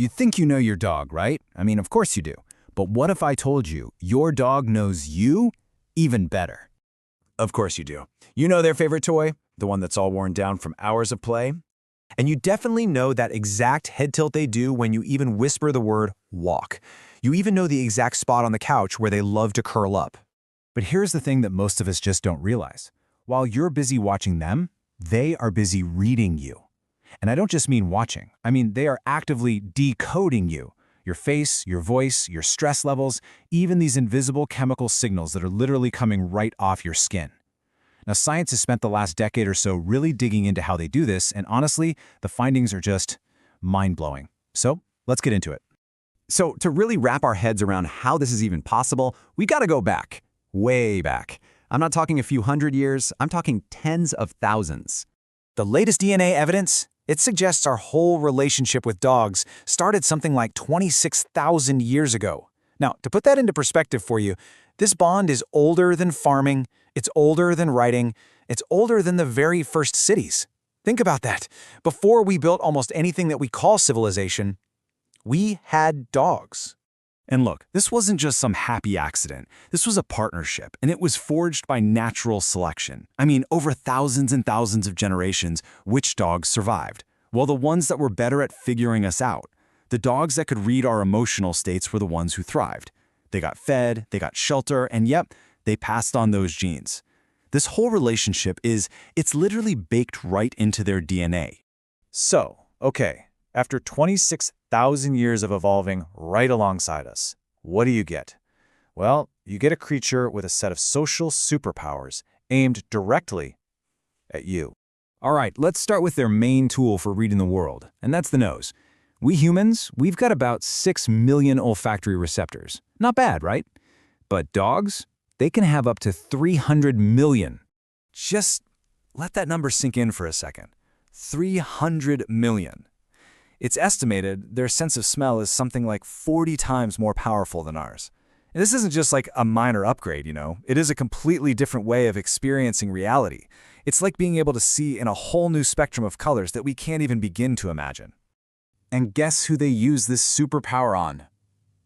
You think you know your dog, right? I mean, of course you do. But what if I told you your dog knows you even better? Of course you do. You know their favorite toy, the one that's all worn down from hours of play. And you definitely know that exact head tilt they do when you even whisper the word walk. You even know the exact spot on the couch where they love to curl up. But here's the thing that most of us just don't realize. While you're busy watching them, they are busy reading you. And I don't just mean watching. I mean, they are actively decoding you. Your face, your voice, your stress levels, even these invisible chemical signals that are literally coming right off your skin. Now, science has spent the last decade or so really digging into how they do this, and honestly, the findings are just mind-blowing. So, let's get into it. So to really wrap our heads around how this is even possible, we gotta go back, way back. I'm not talking a few hundred years, I'm talking tens of thousands. The latest DNA evidence, it suggests our whole relationship with dogs started something like 26,000 years ago. Now, to put that into perspective for you, this bond is older than farming, it's older than writing, it's older than the very first cities. Think about that. Before we built almost anything that we call civilization, we had dogs. And look, this wasn't just some happy accident. This was a partnership, and it was forged by natural selection. I mean, over thousands and thousands of generations, which dogs survived? Well, the ones that were better at figuring us out. The dogs that could read our emotional states were the ones who thrived. They got fed, they got shelter, and yep, they passed on those genes. This whole relationship it's literally baked right into their DNA. So, okay, after 26,000 years of evolving right alongside us, what do you get? Well, you get a creature with a set of social superpowers aimed directly at you. All right, let's start with their main tool for reading the world, and that's the nose. We humans, we've got about 6 million olfactory receptors. Not bad, right? But dogs, they can have up to 300 million. Just let that number sink in for a second. 300 million. It's estimated their sense of smell is something like 40 times more powerful than ours. And this isn't just like a minor upgrade, you know. It is a completely different way of experiencing reality. It's like being able to see in a whole new spectrum of colors that we can't even begin to imagine. And guess who they use this superpower on?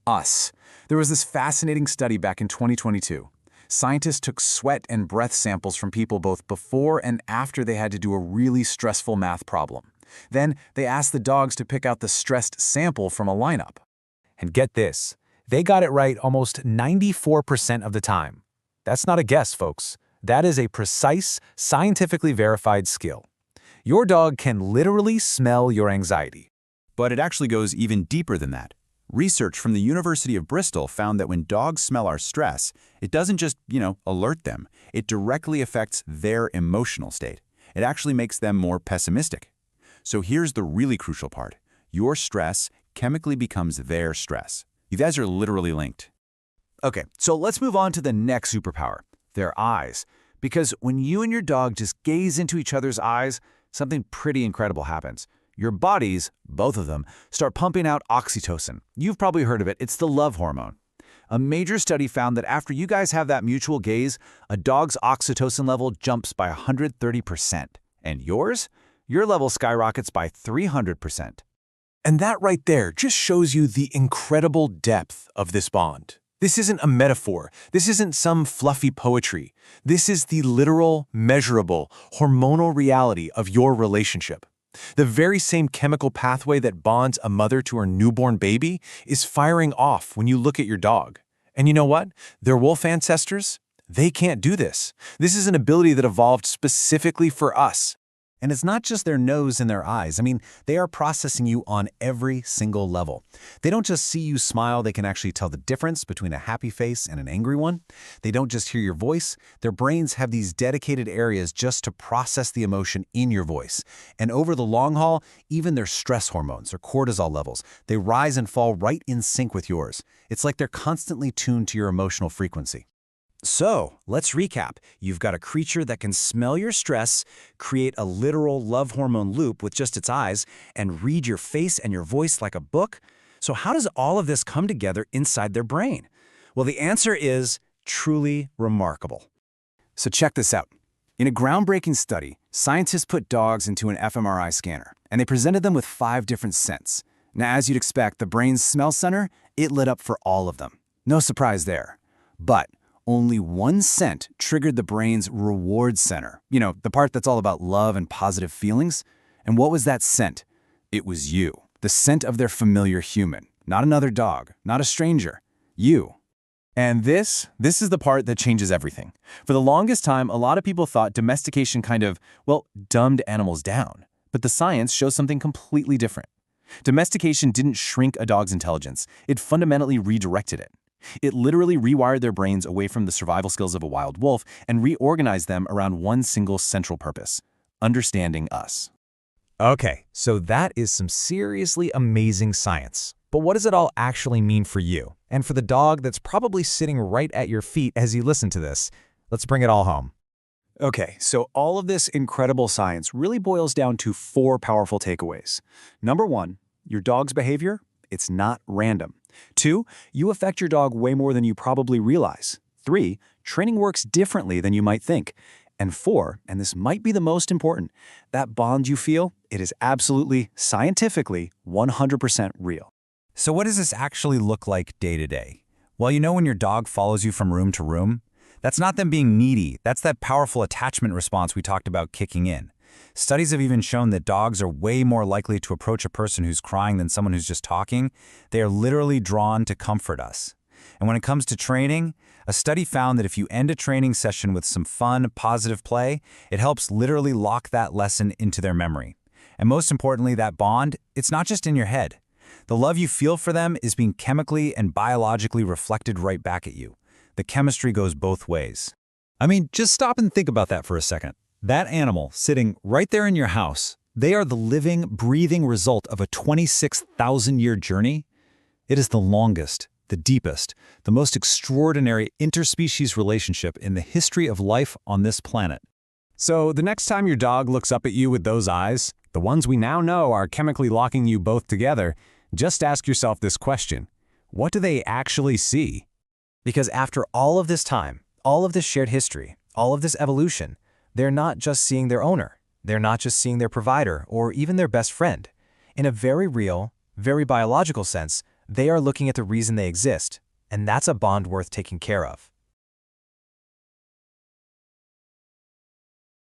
Us. There was this fascinating study back in 2022. Scientists took sweat and breath samples from people both before and after they had to do a really stressful math problem. Then they asked the dogs to pick out the stressed sample from a lineup. And get this, they got it right almost 94% of the time. That's not a guess, folks. That is a precise, scientifically verified skill. Your dog can literally smell your anxiety. But it actually goes even deeper than that. Research from the University of Bristol found that when dogs smell our stress, it doesn't just, alert them. It directly affects their emotional state. It actually makes them more pessimistic. So here's the really crucial part. Your stress chemically becomes their stress. You guys are literally linked. Okay, so let's move on to the next superpower, their eyes. Because when you and your dog just gaze into each other's eyes, something pretty incredible happens. Your bodies, both of them, start pumping out oxytocin. You've probably heard of it. It's the love hormone. A major study found that after you guys have that mutual gaze, a dog's oxytocin level jumps by 130%. And yours? Your level skyrockets by 300%. And that right there just shows you the incredible depth of this bond. This isn't a metaphor. This isn't some fluffy poetry. This is the literal, measurable, hormonal reality of your relationship. The very same chemical pathway that bonds a mother to her newborn baby is firing off when you look at your dog. And you know what? Their wolf ancestors, they can't do this. This is an ability that evolved specifically for us. And it's not just their nose and their eyes. I mean, they are processing you on every single level. They don't just see you smile, they can actually tell the difference between a happy face and an angry one. They don't just hear your voice. Their brains have these dedicated areas just to process the emotion in your voice. And over the long haul, even their stress hormones or cortisol levels, they rise and fall right in sync with yours. It's like they're constantly tuned to your emotional frequency. So, let's recap. You've got a creature that can smell your stress, create a literal love hormone loop with just its eyes, and read your face and your voice like a book. So how does all of this come together inside their brain? Well, the answer is truly remarkable. So check this out. In a groundbreaking study, scientists put dogs into an fMRI scanner, and they presented them with 5 different scents. Now, as you'd expect, the brain's smell center, it lit up for all of them. No surprise there. But only one scent triggered the brain's reward center. You know, the part that's all about love and positive feelings. And what was that scent? It was you. The scent of their familiar human. Not another dog, not a stranger. You. And this is the part that changes everything. For the longest time, a lot of people thought domestication kind of, dumbed animals down. But the science shows something completely different. Domestication didn't shrink a dog's intelligence. It fundamentally redirected it. It literally rewired their brains away from the survival skills of a wild wolf and reorganized them around one single central purpose: understanding us. Okay, so that is some seriously amazing science. But what does it all actually mean for you? And for the dog that's probably sitting right at your feet as you listen to this? Let's bring it all home. Okay, so all of this incredible science really boils down to 4 powerful takeaways. Number 1, your dog's behavior, it's not random. 2, you affect your dog way more than you probably realize. 3, training works differently than you might think. And 4, and this might be the most important, that bond you feel, it is absolutely, scientifically, 100% real. So what does this actually look like day to day? Well, you know when your dog follows you from room to room? That's not them being needy, that's that powerful attachment response we talked about kicking in. Studies have even shown that dogs are way more likely to approach a person who's crying than someone who's just talking. They are literally drawn to comfort us. And when it comes to training, a study found that if you end a training session with some fun, positive play, it helps literally lock that lesson into their memory. And most importantly, that bond, it's not just in your head. The love you feel for them is being chemically and biologically reflected right back at you. The chemistry goes both ways. I mean, just stop and think about that for a second. That animal sitting right there in your house, they are the living, breathing result of a 26,000-year journey. It is the longest, the deepest, the most extraordinary interspecies relationship in the history of life on this planet. So the next time your dog looks up at you with those eyes, the ones we now know are chemically locking you both together, just ask yourself this question: what do they actually see? Because after all of this time, all of this shared history, all of this evolution, they're not just seeing their owner. They're not just seeing their provider or even their best friend. In a very real, very biological sense, they are looking at the reason they exist, and that's a bond worth taking care of.